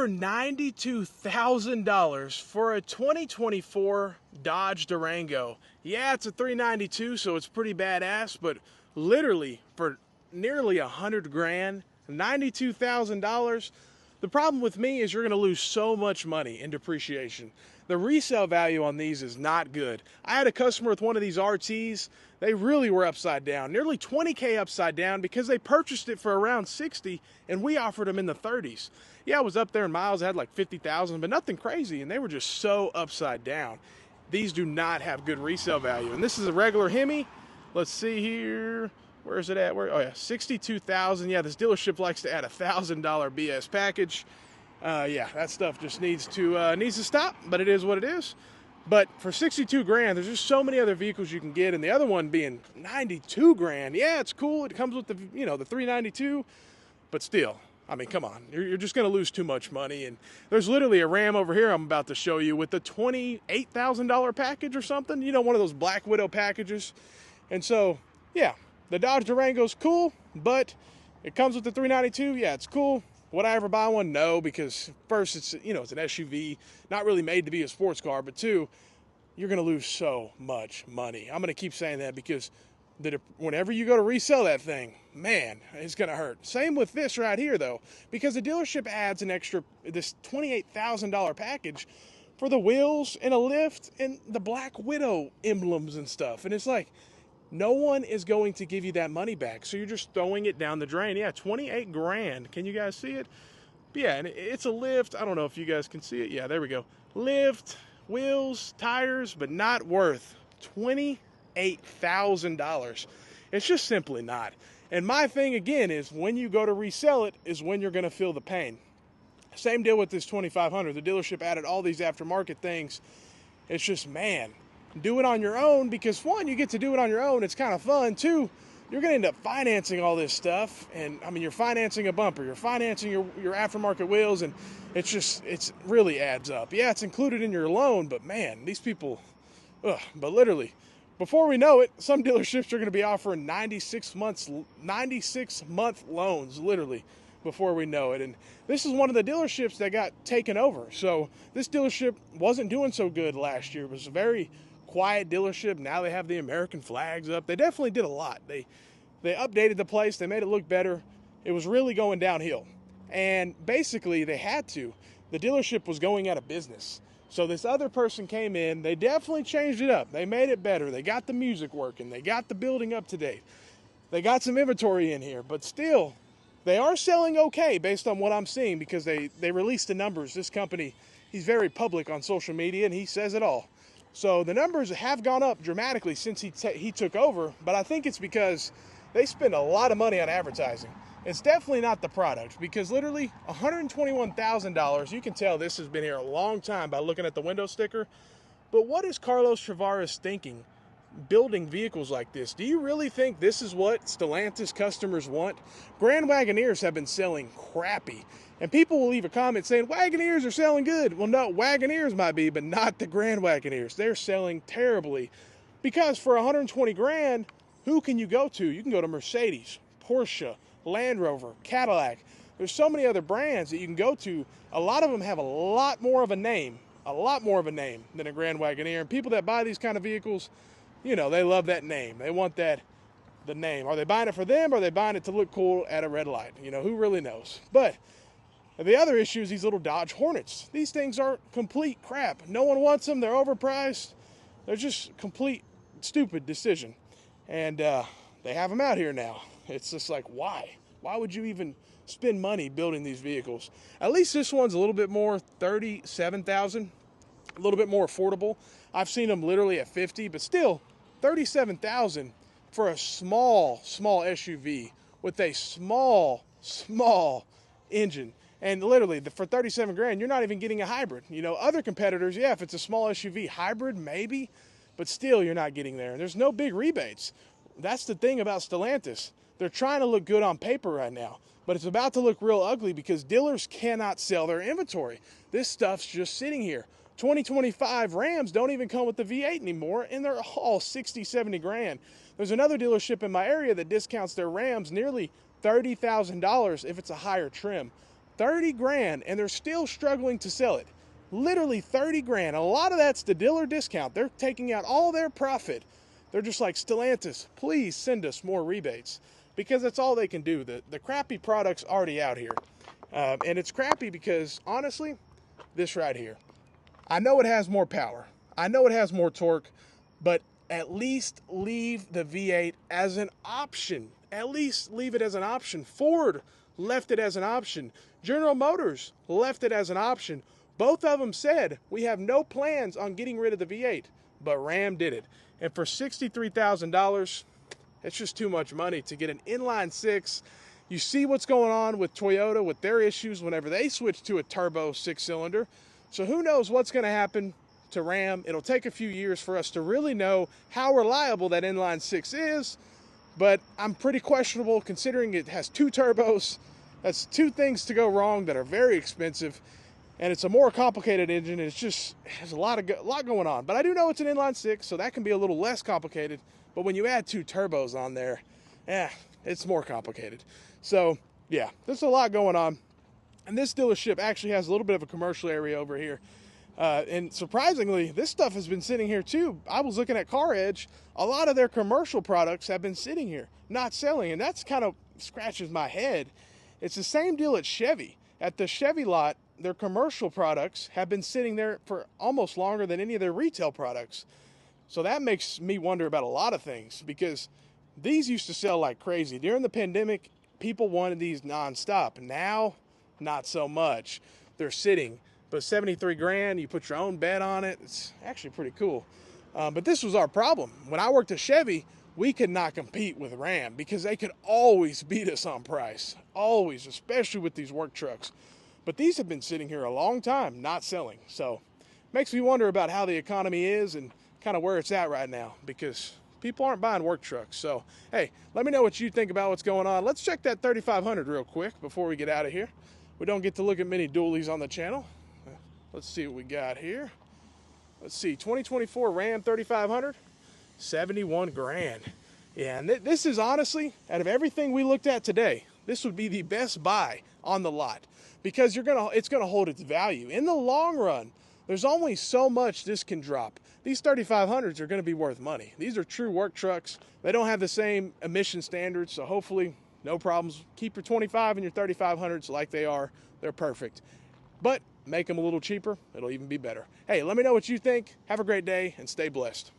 over $92,000 for a 2024 Dodge Durango. Yeah, it's a 392, so it's pretty badass, but literally for nearly 100 grand, $92,000. The problem with me is you're going to lose so much money in depreciation. The resale value on these is not good. I had a customer with one of these RTs. They really were upside down, nearly 20K upside down, because they purchased it for around 60 and we offered them in the 30s. Yeah, it was up there in miles, it had like 50,000, but nothing crazy, and they were just so upside down. These do not have good resale value. And this is a regular Hemi. Let's see here. Where is it at? Where? Oh yeah, 62,000. Yeah, this dealership likes to add a $1,000 BS package. Yeah, that stuff just needs to stop, but it is what it is. But for 62 grand, there's just so many other vehicles you can get, and the other one being 92 grand. Yeah, it's cool. It comes with the, you know, the 392, but still, I mean, come on. You're just going to lose too much money. And there's literally a Ram over here I'm about to show you with the $28,000 package or something. You know, one of those Black Widow packages. And so, yeah, the Dodge Durango's cool, but it comes with the 392. Yeah, it's cool. Would I ever buy one? No, because first, it's, you know, it's an SUV, not really made to be a sports car, but two, you're going to lose so much money. I'm going to keep saying that because whenever you go to resell that thing, man, it's going to hurt. Same with this right here, though, because the dealership adds an extra, this $28,000 package for the wheels and a lift and the Black Widow emblems and stuff. And it's like, no one is going to give you that money back. So you're just throwing it down the drain. Yeah, 28 grand. Can you guys see it? But yeah, and it's a lift. I don't know if you guys can see it. Yeah, there we go. Lift, wheels, tires, but not worth $28,000. It's just simply not. And my thing again is when you go to resell it is when you're going to feel the pain. Same deal with this 2500. The dealership added all these aftermarket things. It's just, man, do it on your own, because one, you get to do it on your own. It's kind of fun. Two, you're going to end up financing all this stuff. And I mean, you're financing a bumper, you're financing your aftermarket wheels, and it's really adds up. Yeah, it's included in your loan, but man, these people, but literally, before we know it, some dealerships are going to be offering 96-month loans, literally, before we know it. And this is one of the dealerships that got taken over. So this dealership wasn't doing so good last year. It was a very quiet dealership. Now they have the American flags up. They definitely did a lot. They updated the place. They made it look better. It was really going downhill. And basically they had to. The dealership was going out of business. So this other person came in. They definitely changed it up. They made it better. They got the music working. They got the building up to date. They got some inventory in here. But still, they are selling okay based on what I'm seeing, because they released the numbers. This company, he's very public on social media, and he says it all. So the numbers have gone up dramatically since he took over, but I think it's because they spend a lot of money on advertising. It's definitely not the product, because literally $121,000, you can tell this has been here a long time by looking at the window sticker. But what is Carlos Travares thinking building vehicles like this? Do you really think this is what Stellantis customers want? Grand Wagoneers have been selling crappy. And people will leave a comment saying, Wagoneers are selling good. Well, no, Wagoneers might be, but not the Grand Wagoneers. They're selling terribly. Because for 120 grand, who can you go to? You can go to Mercedes, Porsche, Land Rover, Cadillac. There's so many other brands that you can go to. A lot of them have a lot more of a name than a Grand Wagoneer. And people that buy these kind of vehicles, you know, they love that name. They want the name. Are they buying it for them, or are they buying it to look cool at a red light? You know, who really knows? But the other issue is these little Dodge Hornets. These things are complete crap. No one wants them. They're overpriced. They're just complete stupid decision. And they have them out here now. It's just like, why? Why would you even spend money building these vehicles? At least this one's a little bit more, $37,000, a little bit more affordable. I've seen them literally at 50, but still, $37,000 for a small SUV with a small engine. And literally, for 37 grand, you're not even getting a hybrid. You know, other competitors, yeah, if it's a small SUV, hybrid maybe, but still you're not getting there. And there's no big rebates. That's the thing about Stellantis. They're trying to look good on paper right now, but it's about to look real ugly because dealers cannot sell their inventory. This stuff's just sitting here. 2025 Rams don't even come with the V8 anymore, and they're all 60, 70 grand. There's another dealership in my area that discounts their Rams nearly $30,000 if it's a higher trim. 30 grand, and they're still struggling to sell it. Literally 30 grand. A lot of that's the dealer discount. They're taking out all their profit. They're just like, Stellantis, please send us more rebates, because that's all they can do. The crappy product's already out here. And it's crappy because, honestly, this right here, I know it has more power. I know it has more torque, but at least leave the V8 as an option. At least leave it as an option. Ford left it as an option. General Motors left it as an option. Both of them said, we have no plans on getting rid of the V8, but Ram did it. And for $63,000, it's just too much money to get an inline six. You see what's going on with Toyota with their issues whenever they switch to a turbo 6-cylinder. So who knows what's going to happen to Ram. It'll take a few years for us to really know how reliable that inline six is, but I'm pretty questionable considering it has 2 turbos. That's 2 things to go wrong that are very expensive, and it's a more complicated engine. And it's just, there's a lot going on. But I do know it's an inline six, so that can be a little less complicated. But when you add 2 turbos on there, it's more complicated. So yeah, there's a lot going on. And this dealership actually has a little bit of a commercial area over here. And surprisingly, this stuff has been sitting here too. I was looking at Car Edge. A lot of their commercial products have been sitting here, not selling. And that's kind of scratches my head. It's the same deal at Chevy. At the Chevy lot, their commercial products have been sitting there for almost longer than any of their retail products. So that makes me wonder about a lot of things, because these used to sell like crazy. During the pandemic, people wanted these nonstop. Now, not so much. They're sitting. But 73 grand, you put your own bed on it. It's actually pretty cool. But this was our problem. When I worked at Chevy, we could not compete with Ram because they could always beat us on price. Always, especially with these work trucks. But these have been sitting here a long time, not selling. So makes me wonder about how the economy is and kind of where it's at right now, because people aren't buying work trucks. So, hey, let me know what you think about what's going on. Let's check that 3500 real quick before we get out of here. We don't get to look at many dualies on the channel. Let's see what we got here. Let's see, 2024 Ram 3500, 71 grand. Yeah, and this is honestly, out of everything we looked at today, this would be the best buy on the lot, because it's gonna hold its value. In the long run, there's only so much this can drop. These 3500s are gonna be worth money. These are true work trucks. They don't have the same emission standards, so hopefully no problems. Keep your 25 and your 3500s like they are. They're perfect. But make them a little cheaper, it'll even be better. Hey, let me know what you think. Have a great day and stay blessed.